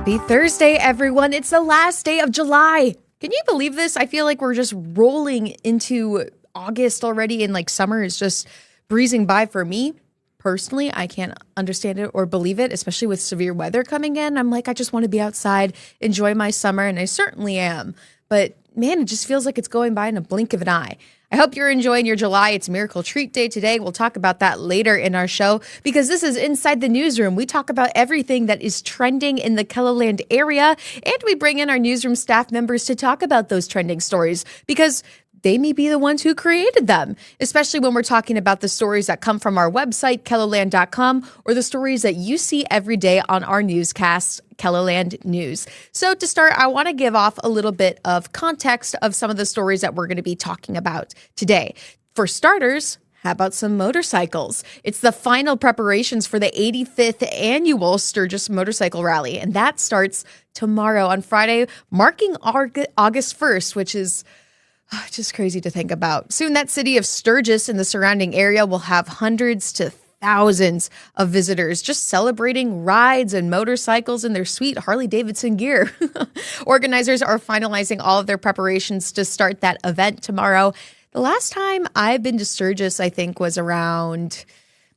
Happy Thursday, everyone. It's the last day of July. Can you believe this? I feel like we're just rolling into August already and like summer is just breezing by for me. Personally, I can't understand it or believe it, especially with severe weather coming in. I'm like, I just want to be outside, enjoy my summer, and I certainly am. But man, it just feels like it's going by in a blink of an eye. I hope you're enjoying your July. It's Miracle Treat Day today. We'll talk about that later in our show because this is Inside the Newsroom. We talk about everything that is trending in the KELOLAND area, and we bring in our newsroom staff members to talk about those trending stories because they may be the ones who created them, especially when we're talking about the stories that come from our website, KELOLAND.com, or the stories that you see every day on our newscast, KELOLAND News. So to start, I want to give off a little bit of context of some of the stories that we're going to be talking about today. For starters, how about some motorcycles? It's the final preparations for the 85th annual Sturgis Motorcycle Rally, and that starts tomorrow on Friday, marking August 1st, which is just crazy to think about. Soon, that city of Sturgis and the surrounding area will have hundreds to thousands of visitors just celebrating rides and motorcycles in their sweet Harley-Davidson gear. Organizers are finalizing all of their preparations to start that event tomorrow. The last time I've been to Sturgis, I think, was around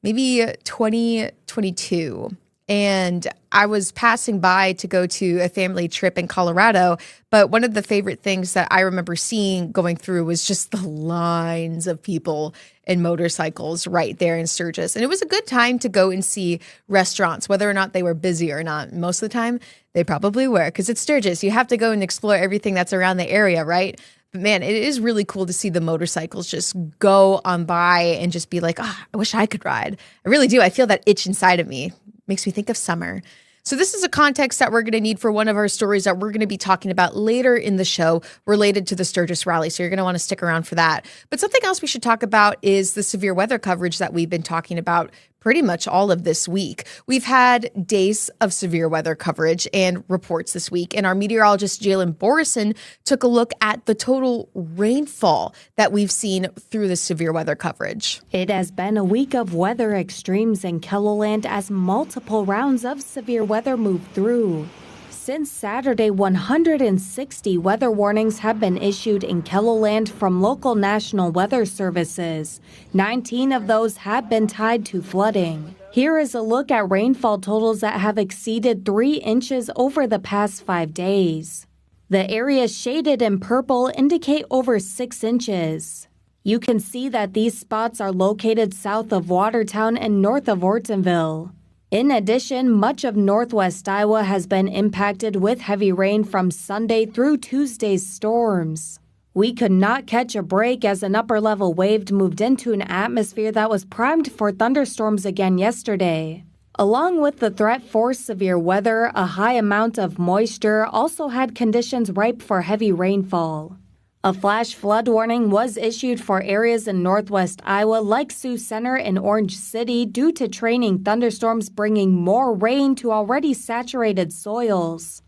maybe 2022. And I was passing by to go to a family trip in Colorado. But one of the favorite things that I remember seeing going through was just the lines of people and motorcycles right there in Sturgis. And it was a good time to go and see restaurants, whether or not they were busy or not. Most of the time, they probably were because it's Sturgis. You have to go and explore everything that's around the area, right? But man, it is really cool to see the motorcycles just go on by and just be like, I wish I could ride. I really do. I feel that itch inside of me. Makes me think of summer. So this is a context that we're going to need for one of our stories that we're going to be talking about later in the show related to the Sturgis rally. So you're going to want to stick around for that. But something else we should talk about is the severe weather coverage that we've been talking about pretty much all of this week. We've had days of severe weather coverage and reports this week, and our meteorologist Jalen Borison took a look at the total rainfall that we've seen through the severe weather coverage. It has been a week of weather extremes in KELOLAND as multiple rounds of severe weather moved through. Since Saturday, 160 weather warnings have been issued in KELOLAND from local national weather services. 19 of those have been tied to flooding. Here is a look at rainfall totals that have exceeded 3 inches over the past 5 days. The areas shaded in purple indicate over 6 inches. You can see that these spots are located south of Watertown and north of Ortonville. In addition, much of northwest Iowa has been impacted with heavy rain from Sunday through Tuesday's storms. We could not catch a break as an upper-level wave moved into an atmosphere that was primed for thunderstorms again yesterday. Along with the threat for severe weather, a high amount of moisture also had conditions ripe for heavy rainfall. A flash flood warning was issued for areas in northwest Iowa like Sioux Center and Orange City due to training thunderstorms bringing more rain to already saturated soils.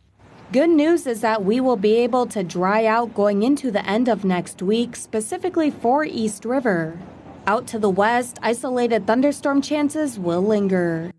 Good news is that we will be able to dry out going into the end of next week, specifically for East River. Out to the west, isolated thunderstorm chances will linger.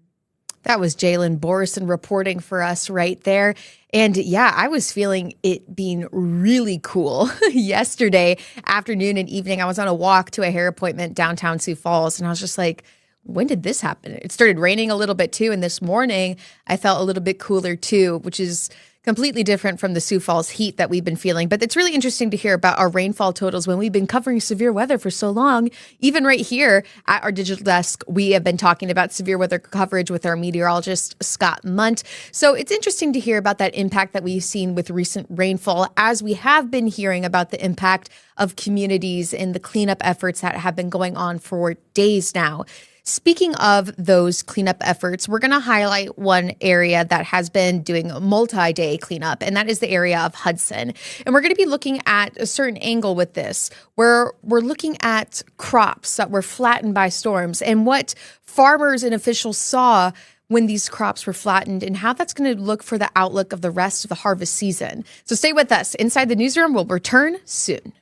That was Jalen Borison reporting for us right there. And yeah, I was feeling it being really cool yesterday afternoon and evening. I was on a walk to a hair appointment downtown Sioux Falls, and I was just like, when did this happen? It started raining a little bit too. And this morning I felt a little bit cooler too, which is completely different from the Sioux Falls heat that we've been feeling. But it's really interesting to hear about our rainfall totals when we've been covering severe weather for so long. Even right here at our digital desk, we have been talking about severe weather coverage with our meteorologist, Scott Munt. So it's interesting to hear about that impact that we've seen with recent rainfall, as we have been hearing about the impact of communities and the cleanup efforts that have been going on for days now. Speaking of those cleanup efforts, we're going to highlight one area that has been doing a multi-day cleanup, and that is the area of Hudson. And we're going to be looking at a certain angle with this, where we're looking at crops that were flattened by storms and what farmers and officials saw when these crops were flattened and how that's going to look for the outlook of the rest of the harvest season. So stay with us. Inside the Newsroom will return soon.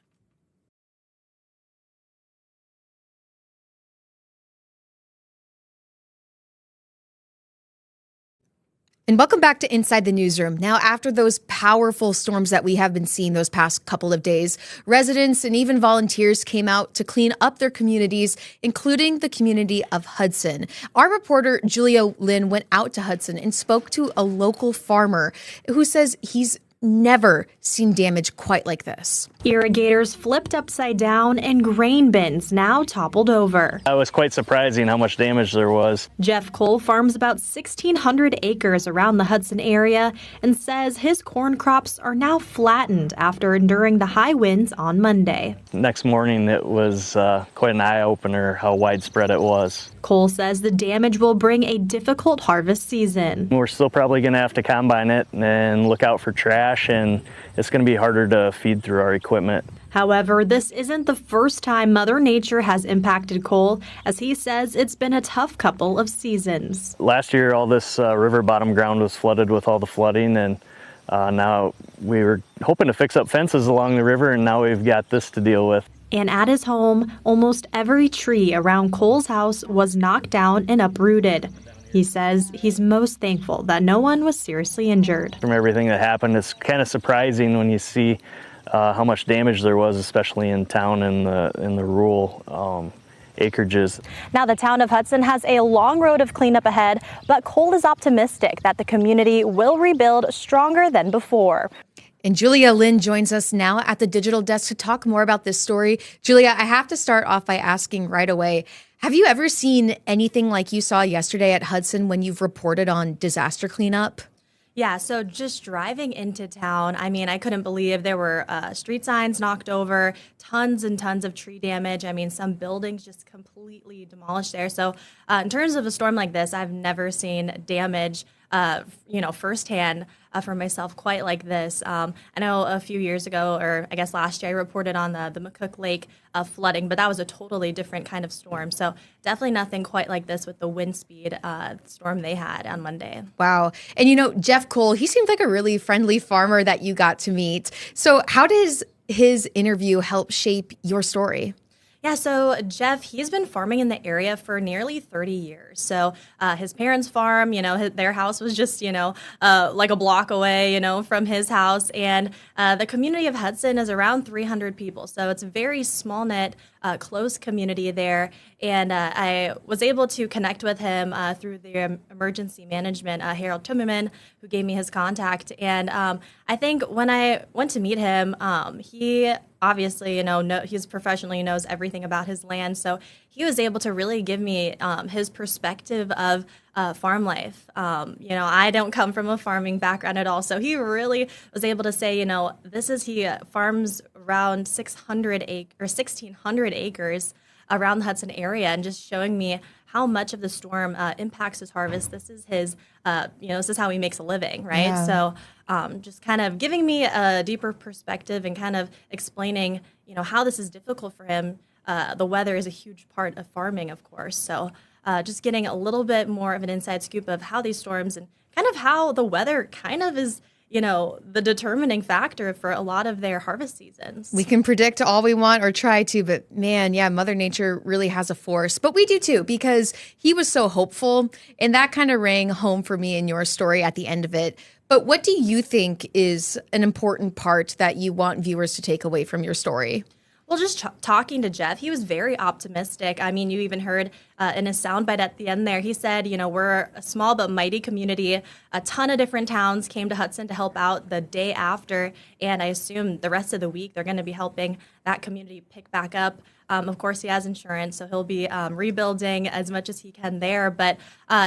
And welcome back to Inside the Newsroom. Now, after those powerful storms that we have been seeing those past couple of days, residents and even volunteers came out to clean up their communities, including the community of Hudson. Our reporter, Julia Lynn, went out to Hudson and spoke to a local farmer who says he's never seen damage quite like this. Irrigators flipped upside down and grain bins now toppled over. It was quite surprising how much damage there was. Jeff Cole farms about 1,600 acres around the Hudson area and says his corn crops are now flattened after enduring the high winds on Monday. Next morning, it was quite an eye-opener how widespread it was. Cole says the damage will bring a difficult harvest season. We're still probably going to have to combine it and look out for trash, and it's going to be harder to feed through our equipment. However, this isn't the first time Mother Nature has impacted Cole, as he says it's been a tough couple of seasons. Last year, all this river bottom ground was flooded with all the flooding, and now we were hoping to fix up fences along the river, and now we've got this to deal with. And at his home, almost every tree around Cole's house was knocked down and uprooted. He says he's most thankful that no one was seriously injured. From everything that happened, it's kind of surprising when you see how much damage there was, especially in town and in the rural acreages. Now, the town of Hudson has a long road of cleanup ahead, but Cole is optimistic that the community will rebuild stronger than before. And Julia Lynn joins us now at the digital desk to talk more about this story. Julia, I have to start off by asking right away, have you ever seen anything like you saw yesterday at Hudson when you've reported on disaster cleanup? Yeah, so just driving into town, I mean, I couldn't believe there were street signs knocked over, tons and tons of tree damage. I mean, some buildings just completely demolished there. So in terms of a storm like this, I've never seen damage, firsthand for myself quite like this. I know a few years ago, or I guess last year, I reported on the McCook Lake flooding, but that was a totally different kind of storm. So definitely nothing quite like this with the wind speed storm they had on Monday. Wow. And Jeff Cole, he seemed like a really friendly farmer that you got to meet. So how does his interview help shape your story? Yeah, so Jeff, he's been farming in the area for nearly 30 years. So his parents' farm, their house was just, like a block away, from his house. And the community of Hudson is around 300 people. So it's a very small-knit, close community there. And I was able to connect with him through the emergency management, Harold Timmerman, who gave me his contact. And I think when I went to meet him, he obviously, he's professionally knows everything about his land. So he was able to really give me his perspective of farm life. I don't come from a farming background at all. So he really was able to say, he farms around 1,600 acres around the Hudson area, and just showing me how much of the storm impacts his harvest. This is his, this is how he makes a living, right? Yeah. So just kind of giving me a deeper perspective and kind of explaining, how this is difficult for him. The weather is a huge part of farming, of course. So just getting a little bit more of an inside scoop of how these storms and kind of how the weather kind of is, the determining factor for a lot of their harvest seasons. We can predict all we want or try to, but man, yeah, Mother Nature really has a force. But we do too, because he was so hopeful, and that kind of rang home for me in your story at the end of it. But what do you think is an important part that you want viewers to take away from your story? Well, just talking to Jeff, he was very optimistic. I mean, you even heard in his soundbite at the end there, he said, we're a small but mighty community. A ton of different towns came to Hudson to help out the day after, and I assume the rest of the week they're going to be helping that community pick back up. Of course, he has insurance, so he'll be rebuilding as much as he can there. But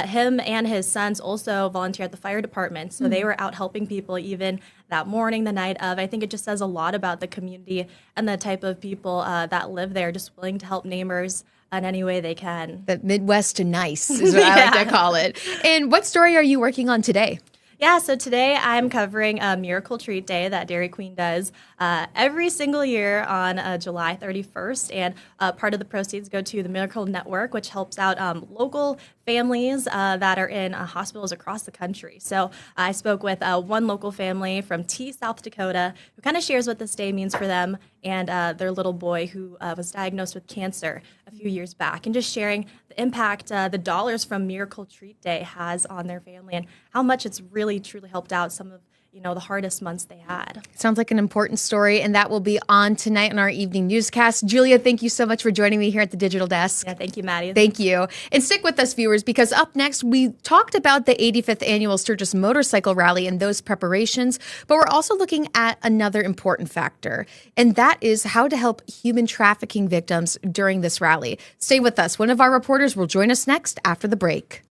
him and his sons also volunteer at the fire department, so they were out helping people even that morning, the night of. I think it just says a lot about the community and the type of people that live there, just willing to help neighbors in any way they can. The Midwest to nice is what I like to call it. And what story are you working on today? Yeah, so today I'm covering a Miracle Treat Day that Dairy Queen does every single year on July 31st. And part of the proceeds go to the Miracle Network, which helps out local families that are in hospitals across the country. So I spoke with one local family from South Dakota, who kind of shares what this day means for them and their little boy who was diagnosed with cancer a few years back, and just sharing the impact the dollars from Miracle Treat Day has on their family and how much it's really truly helped out some of the hardest months they had. Sounds like an important story, and that will be on tonight in our evening newscast. Julia, thank you so much for joining me here at the Digital Desk. Yeah, thank you, Maddie. Thank you. And stick with us, viewers, because up next, we talked about the 85th Annual Sturgis Motorcycle Rally and those preparations, but we're also looking at another important factor, and that is how to help human trafficking victims during this rally. Stay with us. One of our reporters will join us next after the break.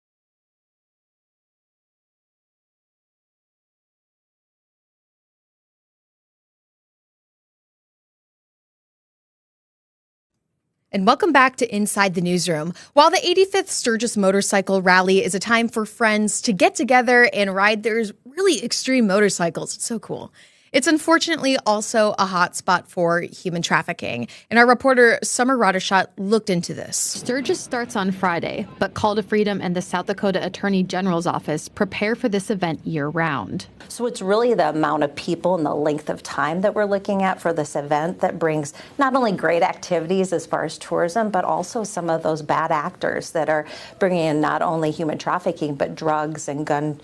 And welcome back to Inside the Newsroom. While the 85th Sturgis Motorcycle Rally is a time for friends to get together and ride their really extreme motorcycles, it's so cool. It's unfortunately also a hotspot for human trafficking. And our reporter, Summer Roddershot, looked into this. Sturgis starts on Friday, but Call to Freedom and the South Dakota Attorney General's office prepare for this event year-round. So it's really the amount of people and the length of time that we're looking at for this event that brings not only great activities as far as tourism, but also some of those bad actors that are bringing in not only human trafficking, but drugs and gun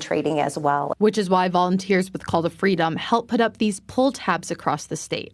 trading as well. Which is why volunteers with Call to Freedom help put up these pull tabs across the state.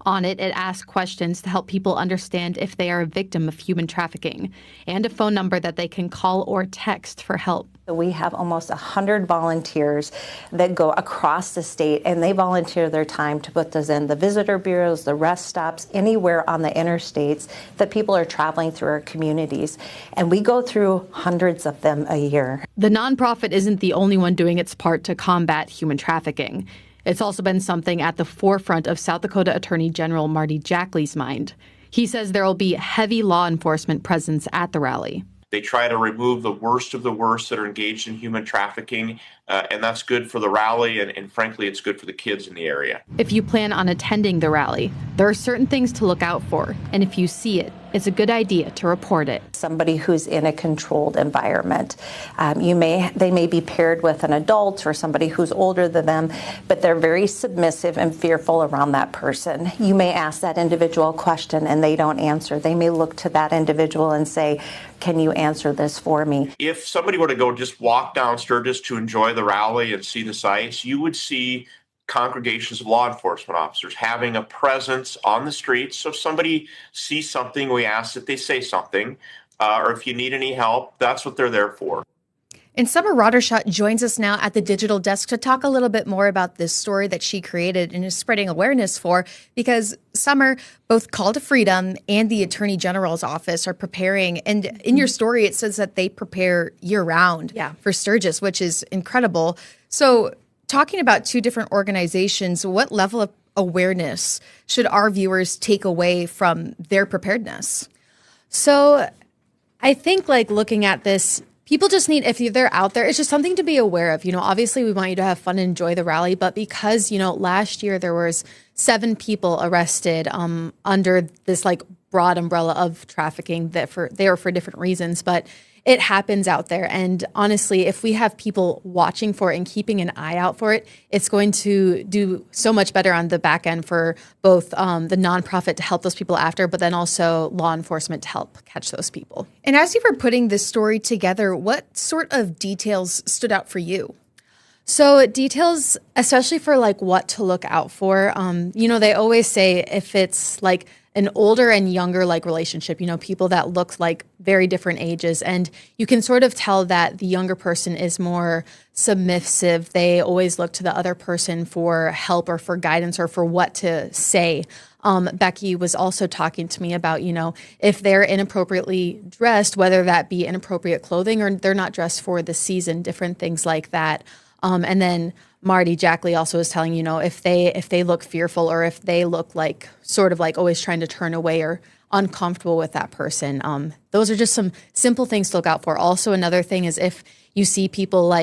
On it asks questions to help people understand if they are a victim of human trafficking, and a phone number that they can call or text for help. We have almost 100 volunteers that go across the state, and they volunteer their time to put those in the visitor bureaus, the rest stops, anywhere on the interstates that people are traveling through our communities. And we go through hundreds of them a year. The nonprofit isn't the only one doing its part to combat human trafficking. It's also been something at the forefront of South Dakota Attorney General Marty Jackley's mind. He says there will be heavy law enforcement presence at the rally. They try to remove the worst of the worst that are engaged in human trafficking, and that's good for the rally, and frankly, it's good for the kids in the area. If you plan on attending the rally, there are certain things to look out for, and if you see it, it's a good idea to report it. Somebody who's in a controlled environment. They may be paired with an adult or somebody who's older than them, but they're very submissive and fearful around that person. You may ask that individual a question and they don't answer. They may look to that individual and say, "Can you answer this for me?" If somebody were to go just walk down Sturgis to enjoy the rally and see the sights, you would see congregations of law enforcement officers having a presence on the streets. So if somebody sees something, we ask that they say something, or if you need any help, that's what they're there for. And Summer Roddershot joins us now at the Digital Desk to talk a little bit more about this story that she created and is spreading awareness for, because Summer, both Call to Freedom and the Attorney General's office are preparing. And in your story, it says that they prepare year-round for Sturgis, which is incredible. So talking about two different organizations, what level of awareness should our viewers take away from their preparedness? So I think looking at this, people just need, if they're out there, it's just something to be aware of. Obviously we want you to have fun and enjoy the rally, but because, last year there was 7 people arrested under this broad umbrella of trafficking that they are for different reasons, but it happens out there. And honestly, if we have people watching for it and keeping an eye out for it, it's going to do so much better on the back end for both the nonprofit to help those people after, but then also law enforcement to help catch those people. And as you were putting this story together, what sort of details stood out for you? So details, especially for what to look out for, they always say if it's an older and younger relationship, people that look very different ages. And you can sort of tell that the younger person is more submissive. They always look to the other person for help or for guidance or for what to say. Becky was also talking to me about, if they're inappropriately dressed, whether that be inappropriate clothing or they're not dressed for the season, different things like that. And then Marty Jackley also was telling, if they look fearful or if they look always trying to turn away or uncomfortable with that person. Those are just some simple things to look out for. Also, another thing is if you see people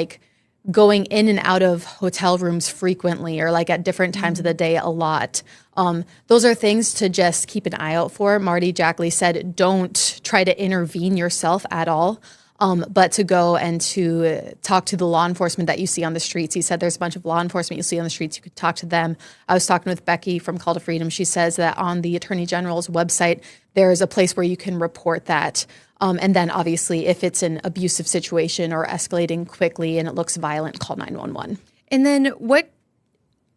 going in and out of hotel rooms frequently or at different times of the day a lot. Those are things to just keep an eye out for. Marty Jackley said, don't try to intervene yourself at all. But to go and to talk to the law enforcement that you see on the streets, he said there's a bunch of law enforcement you see on the streets. You could talk to them. I was talking with Becky from Call to Freedom. She says that on the Attorney General's website, there's a place where you can report that. And then obviously, if it's an abusive situation or escalating quickly and it looks violent, call 911. And then what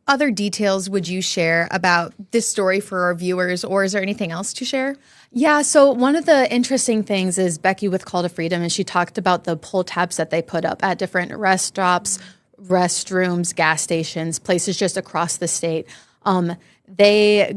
other details would you share about this story for our viewers, or is there anything else to share? Yeah, so one of the interesting things is Becky with Call to Freedom, and she talked about the pull tabs that they put up at different rest stops, restrooms, gas stations, places just across the state. They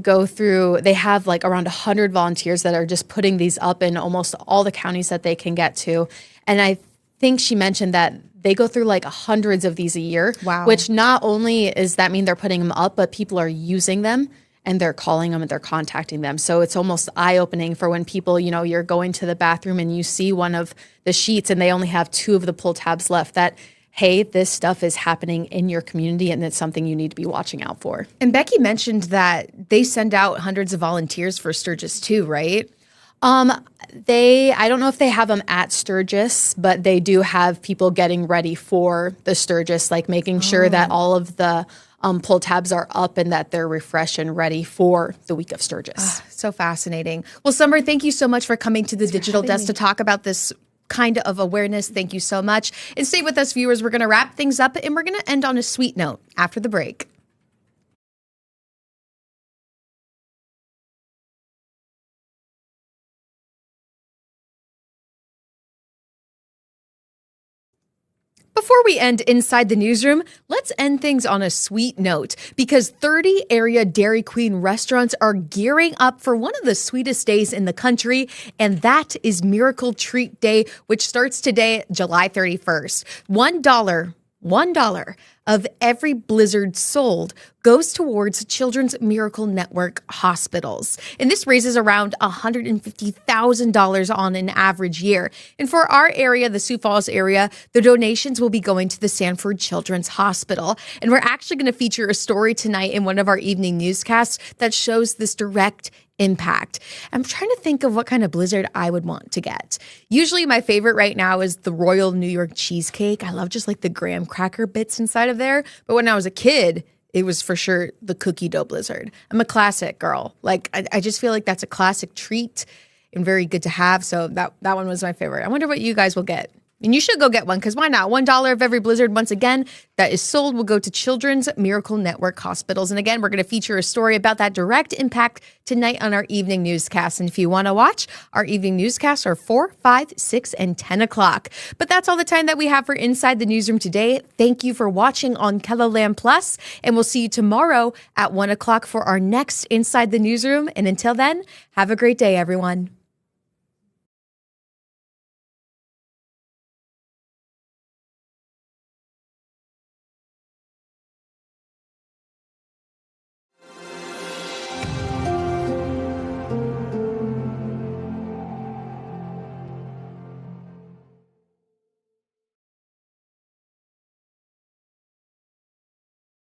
have like around 100 volunteers that are just putting these up in almost all the counties that they can get to. And I think she mentioned that they go through like hundreds of these a year. Wow. Which not only does that mean they're putting them up, but people are using them and they're calling them and they're contacting them. So it's almost eye-opening for when people, you're going to the bathroom and you see one of the sheets and they only have 2 of the pull tabs left, that, hey, this stuff is happening in your community and it's something you need to be watching out for. And Becky mentioned that they send out hundreds of volunteers for Sturgis too, right? I don't know if they have them at Sturgis, but they do have people getting ready for the Sturgis, like making sure that all of the pull tabs are up and that they're refreshed and ready for the week of Sturgis. So fascinating. Well, Summer, thank you so much for coming to the Digital Desk to talk about this kind of awareness. Thank you so much. And stay with us, viewers. We're going to wrap things up and we're going to end on a sweet note after the break. Before we end Inside the Newsroom, let's end things on a sweet note because 30 area Dairy Queen restaurants are gearing up for one of the sweetest days in the country, and that is Miracle Treat Day, which starts today, July 31st. $1 of every Blizzard sold goes towards Children's Miracle Network hospitals. And this raises around $150,000 on an average year. And for our area, the Sioux Falls area, the donations will be going to the Sanford Children's Hospital. And we're actually going to feature a story tonight in one of our evening newscasts that shows this direct impact. I'm trying to think of what kind of blizzard I would want to get. Usually my favorite right now is the Royal New York cheesecake. I love just like the graham cracker bits inside of there. But when I was a kid, it was for sure the cookie dough blizzard. I'm a classic girl. Like I just feel like that's a classic treat and very good to have. So that one was my favorite. I wonder what you guys will get. And you should go get one because why not? $1 of every blizzard, once again, that is sold will go to Children's Miracle Network hospitals. And again, we're going to feature a story about that direct impact tonight on our evening newscast. And if you want to watch, our evening newscasts are 4, 5, 6, and 10 o'clock. But that's all the time that we have for Inside the Newsroom today. Thank you for watching on Keloland Plus, and we'll see you tomorrow at 1 o'clock for our next Inside the Newsroom. And until then, have a great day, everyone.